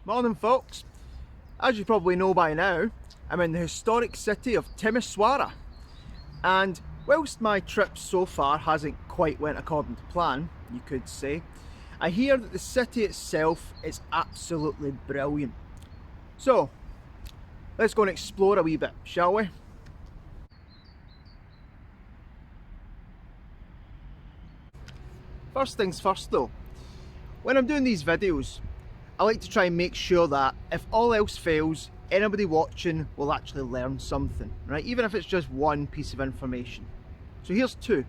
Morning folks, as you probably know by now, I'm in the historic city of Timișoara, and whilst my trip so far hasn't quite went according to plan, you could say, I hear that the city itself is absolutely brilliant. So let's go and explore a wee bit, shall we? First things first though, when I'm doing these videos, I like to try and make sure that if all else fails, anybody watching will actually learn something, right? Even if it's just one piece of information. So here's two.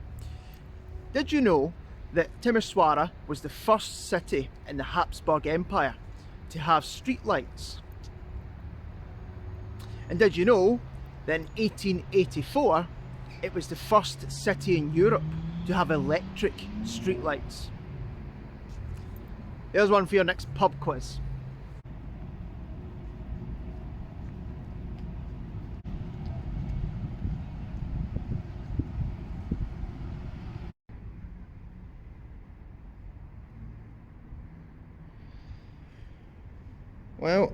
Did you know that Timișoara was the first city in the Habsburg Empire to have streetlights? And did you know that in 1884, it was the first city in Europe to have electric streetlights? Here's one for your next pub quiz. Well,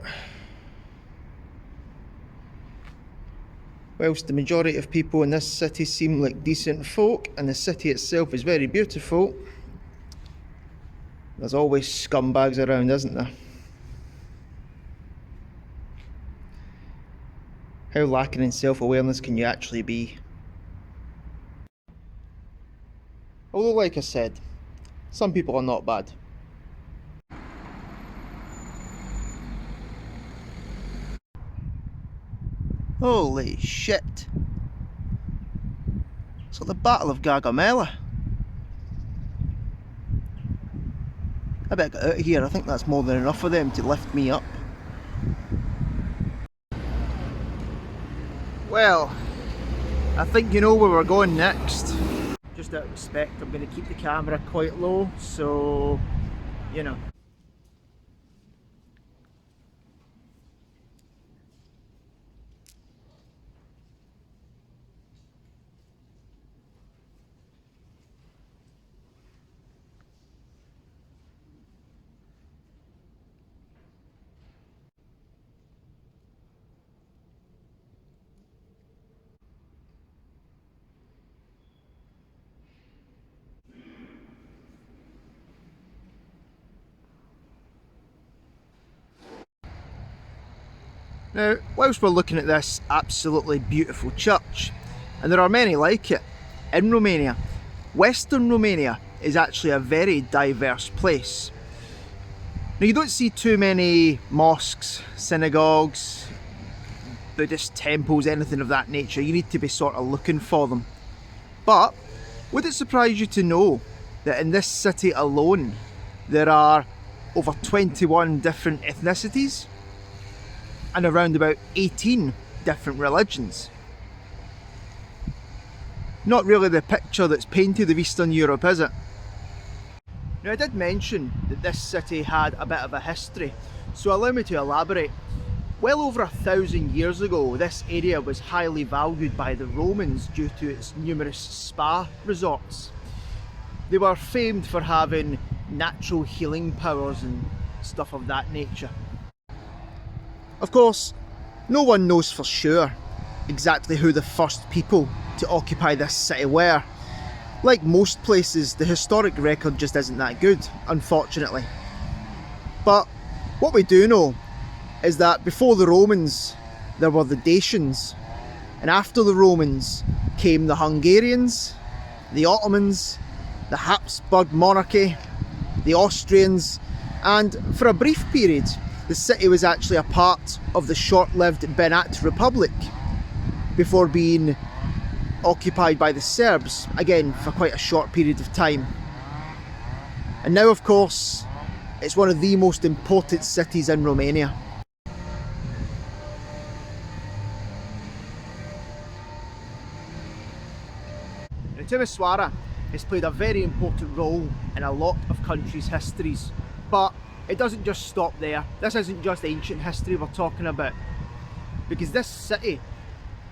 whilst the majority of people in this city seem like decent folk and the city itself is very beautiful, there's always scumbags around, isn't there? How lacking in self-awareness can you actually be? Although, like I said, some people are not bad. Holy shit! It's like the Battle of Gagamela. I better get out of here. I think that's more than enough for them to lift me up. Well, I think you know where we're going next. Just out of respect, I'm going to keep the camera quite low, so, you know. Now, whilst we're looking at this absolutely beautiful church, and there are many like it, in Romania, Western Romania is actually a very diverse place. Now, you don't see too many mosques, synagogues, Buddhist temples, anything of that nature. You need to be sort of looking for them. But would it surprise you to know that in this city alone, there are over 21 different ethnicities? And around about 18 different religions. Not really the picture that's painted of Eastern Europe, is it? Now, I did mention that this city had a bit of a history, so allow me to elaborate. Well over 1,000 years ago, this area was highly valued by the Romans due to its numerous spa resorts. They were famed for having natural healing powers and stuff of that nature. Of course, no one knows for sure exactly who the first people to occupy this city were. Like most places, the historic record just isn't that good, unfortunately. But what we do know is that before the Romans, there were the Dacians, and after the Romans came the Hungarians, the Ottomans, the Habsburg monarchy, the Austrians, and for a brief period, the city was actually a part of the short-lived Banat Republic before being occupied by the Serbs, again for quite a short period of time. And now, of course, it's one of the most important cities in Romania. Now, Timișoara has played a very important role in a lot of countries' histories, but it doesn't just stop there. This isn't just ancient history we're talking about, because this city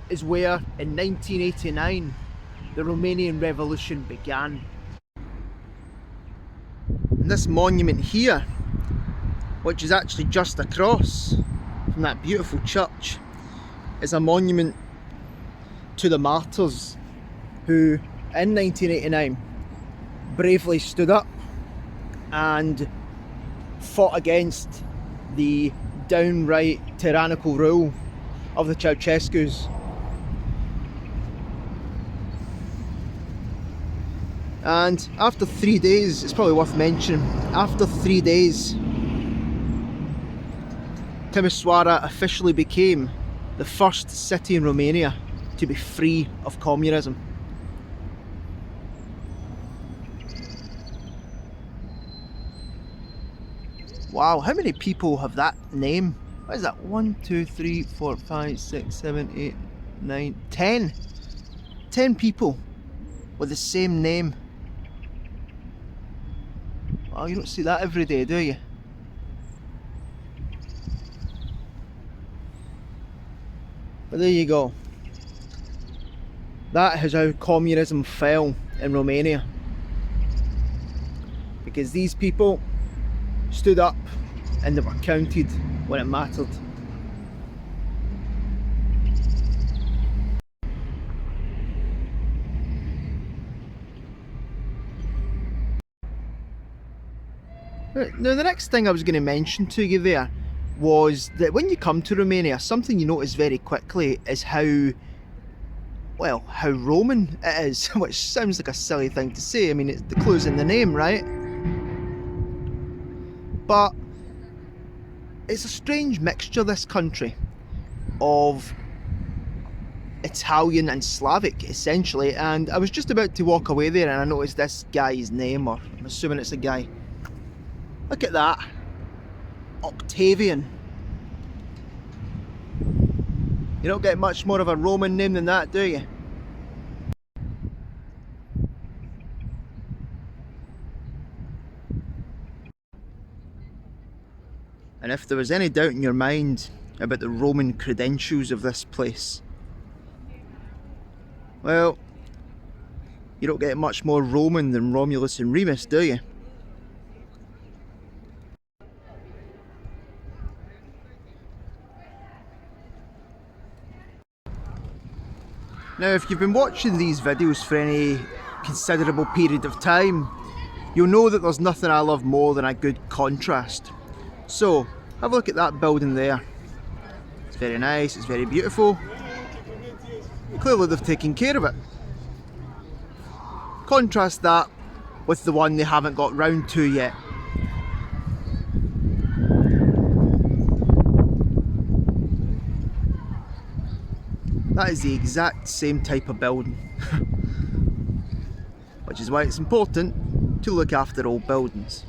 is where, in 1989, the Romanian Revolution began. And this monument here which is actually just across from that beautiful church, is a monument to the martyrs who in 1989 bravely stood up and fought against the downright tyrannical rule of the Ceausescus. And after 3 days, it's probably worth mentioning, after 3 days, Timișoara officially became the first city in Romania to be free of communism. Wow, how many people have that name? What is that? 1, 2, 3, 4, 5, 6, 7, 8, 9, 10. 10 people with the same name. Wow, you don't see that every day, do you? But there you go. That is how communism fell in Romania. Because these people stood up and they were counted when it mattered. Now the next thing I was going to mention to you there was that when you come to Romania, something you notice very quickly is how Roman it is, which sounds like a silly thing to say. I mean, it's the clue's in the name, right? But it's a strange mixture, this country, of Italian and Slavic, essentially. And I was just about to walk away there and I noticed this guy's name, or I'm assuming it's a guy. Look at that. Octavian. You don't get much more of a Roman name than that, do you? And if there was any doubt in your mind about the Roman credentials of this place, well, you don't get much more Roman than Romulus and Remus, do you? Now, if you've been watching these videos for any considerable period of time, you'll know that there's nothing I love more than a good contrast. So, have a look at that building there. It's very nice, it's very beautiful. Clearly they've taken care of it. Contrast that with the one they haven't got round to yet. That is the exact same type of building. Which is why it's important to look after old buildings.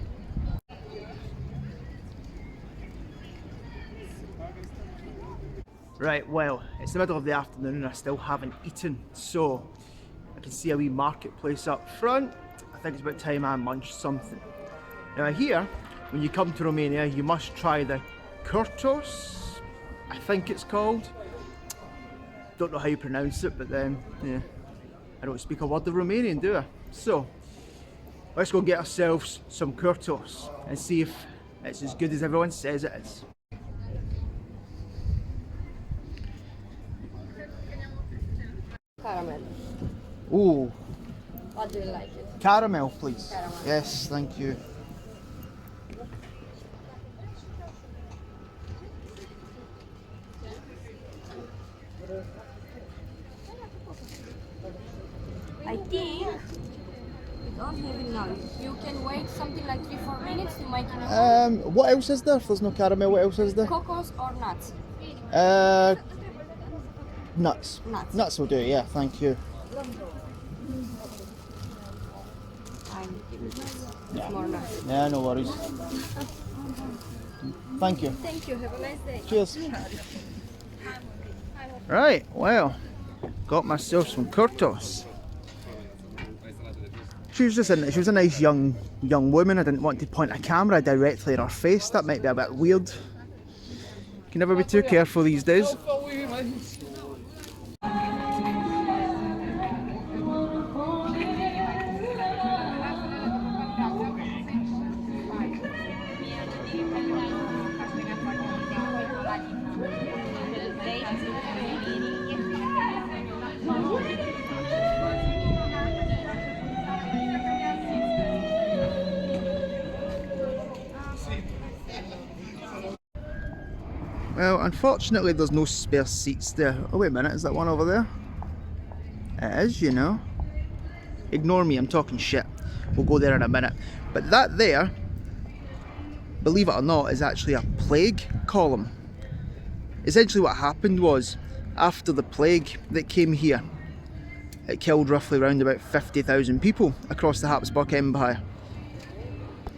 Right, well, it's the middle of the afternoon and I still haven't eaten, so I can see a wee marketplace up front. I think it's about time I munch something. Now here, when you come to Romania, you must try the kurtos, I think it's called. Don't know how you pronounce it, but then, yeah, I don't speak a word of Romanian, do I? So, let's go get ourselves some kurtos and see if it's as good as everyone says it is. Caramel. Ooh. What do you like it? Caramel, please. Caramel. Yes, thank you. I think we don't have it now. You can wait something like 3-4 minutes to make it. What else is there? If there's no caramel, what else is there? Cocos or nuts? Nuts. Nuts. Nuts will do, yeah, thank you. Yeah. More nuts. Yeah, no worries. Thank you. Thank you. Have a nice day. Cheers. Right, well, got myself some kurtos. She was a nice young woman. I didn't want to point a camera directly in her face. That might be a bit weird. You can never be too careful these days. Well, unfortunately there's no spare seats there. Oh wait a minute, is that one over there? It is, you know. Ignore me, I'm talking shit. We'll go there in a minute. But that there, believe it or not, is actually a plague column. Essentially what happened was, after the plague that came here, it killed roughly around about 50,000 people across the Habsburg Empire.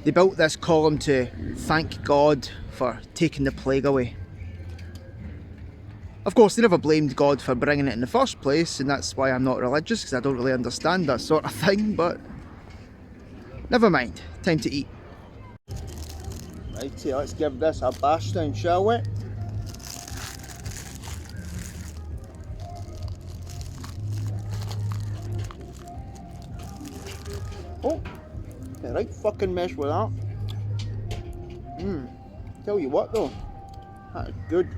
They built this column to thank God for taking the plague away. Of course, they never blamed God for bringing it in the first place, and that's why I'm not religious, because I don't really understand that sort of thing, but never mind, time to eat. Righty, let's give this a bash down, shall we? Oh, the right fucking mesh with that. Tell you what though, that is good.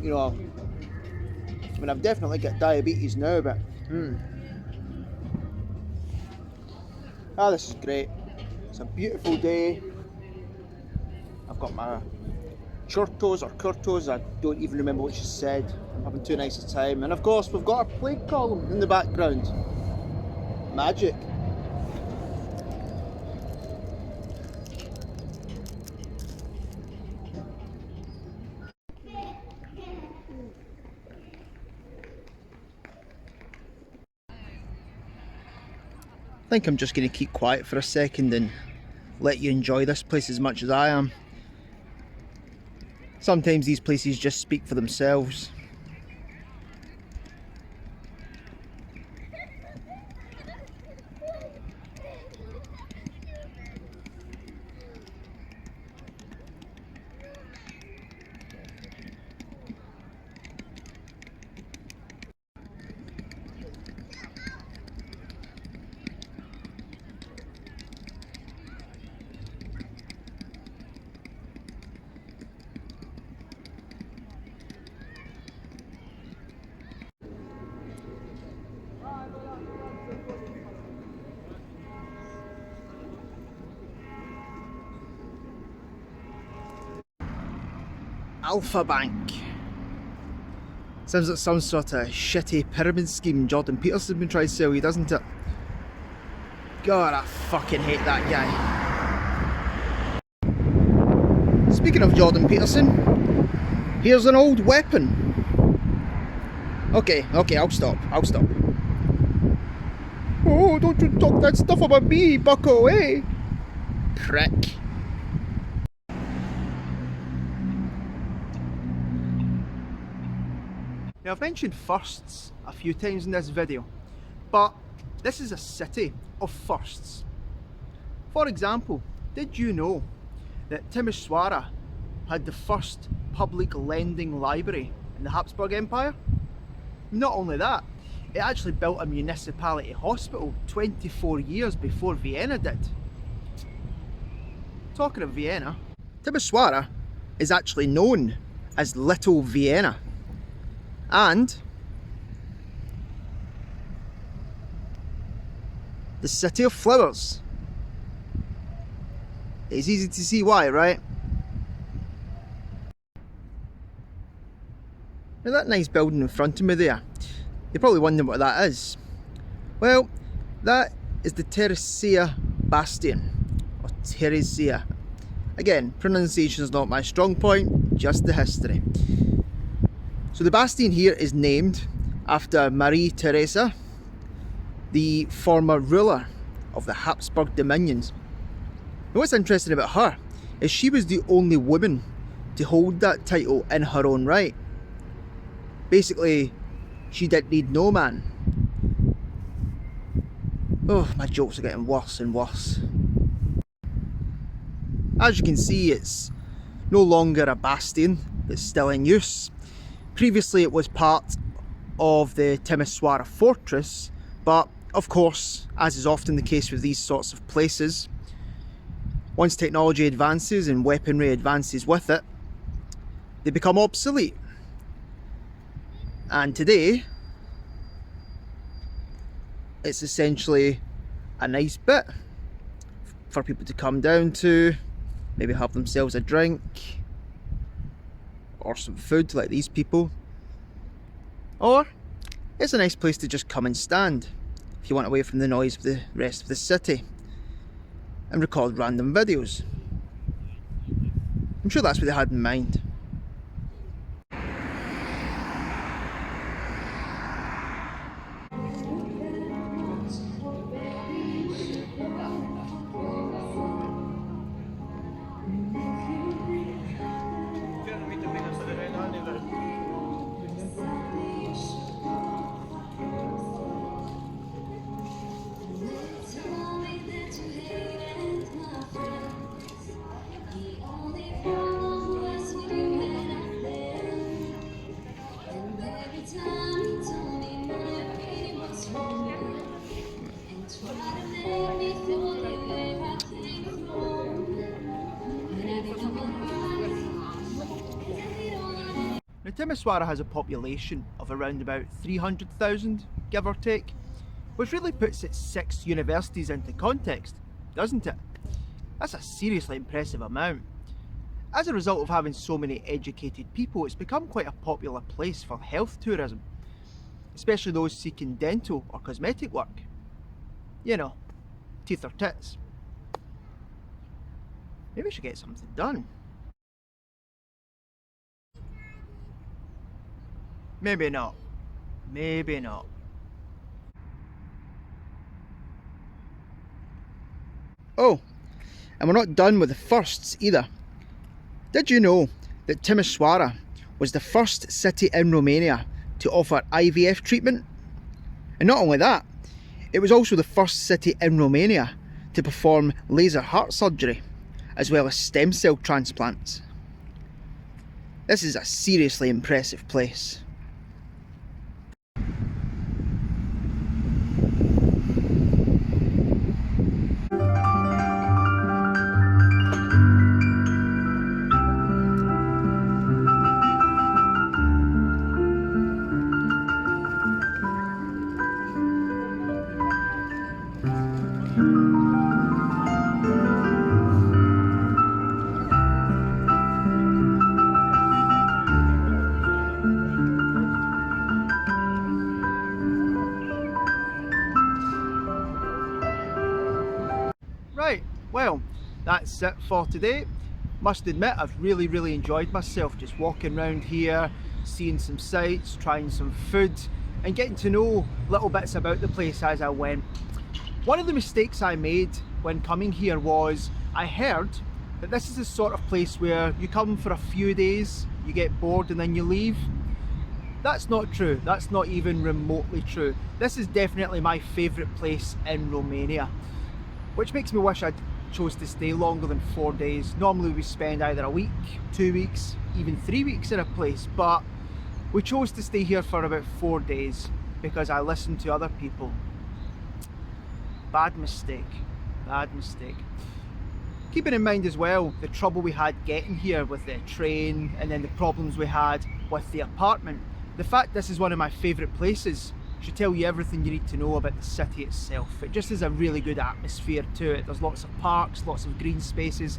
You know, I mean, I've definitely got diabetes now, but this is great. It's a beautiful day. I've got my churtos or curtos, I don't even remember what she said. I'm having too nice a time. And of course we've got a plague column in the background. Magic. I think I'm just going to keep quiet for a second and let you enjoy this place as much as I am. Sometimes these places just speak for themselves. Alpha Bank. Sounds like some sort of shitty pyramid scheme Jordan Peterson's been trying to sell you, doesn't it? God, I fucking hate that guy. Speaking of Jordan Peterson, here's an old weapon. Okay, I'll stop. Oh, don't you talk that stuff about me, bucko, eh? Prick. Now, I've mentioned firsts a few times in this video, but this is a city of firsts. For example, did you know that Timișoara had the first public lending library in the Habsburg Empire? Not only that, it actually built a municipality hospital 24 years before Vienna did. Talking of Vienna, Timișoara is actually known as Little Vienna. And the City of Flowers. It's easy to see why, right? Now that nice building in front of me there, you're probably wondering what that is. Well, that is the Teresia Bastion, or Teresia. Again, pronunciation is not my strong point, just the history. So the bastion here is named after Marie Theresa, the former ruler of the Habsburg dominions. Now what's interesting about her is she was the only woman to hold that title in her own right. Basically, she didn't need no man. Oh, my jokes are getting worse and worse. As you can see, it's no longer a bastion that's still in use. Previously it was part of the Timișoara fortress, but of course, as is often the case with these sorts of places, once technology advances and weaponry advances with it, they become obsolete. And today, it's essentially a nice bit for people to come down to, maybe have themselves a drink or some food like these people. Or it's a nice place to just come and stand if you want away from the noise of the rest of the city and record random videos. I'm sure that's what they had in mind. Now, Timișoara has a population of around about 300,000, give or take, which really puts its 6 universities into context, doesn't it? That's a seriously impressive amount. As a result of having so many educated people, it's become quite a popular place for health tourism, especially those seeking dental or cosmetic work. You know, teeth or tits. Maybe we should get something done. Maybe not. Maybe not. Oh, and we're not done with the firsts either. Did you know that Timișoara was the first city in Romania to offer IVF treatment? And not only that, it was also the first city in Romania to perform laser heart surgery, as well as stem cell transplants. This is a seriously impressive place. Right, well, that's it for today. Must admit, I've really enjoyed myself just walking around here, seeing some sights, trying some food, and getting to know little bits about the place as I went. One of the mistakes I made when coming here was I heard that this is the sort of place where you come for a few days, you get bored and then you leave. That's not true. That's not even remotely true. This is definitely my favourite place in Romania, which makes me wish I'd chose to stay longer than 4 days. Normally we spend either a week, 2 weeks, even 3 weeks in a place, but we chose to stay here for about 4 days because I listened to other people. Bad mistake, bad mistake. Keeping in mind as well the trouble we had getting here with the train and then the problems we had with the apartment. The fact this is one of my favourite places should tell you everything you need to know about the city itself. It just has a really good atmosphere to it. There's lots of parks, lots of green spaces.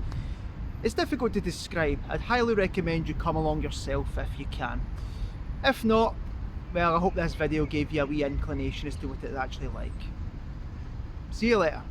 It's difficult to describe. I'd highly recommend you come along yourself if you can. If not, well, I hope this video gave you a wee inclination as to what it's actually like. See you later.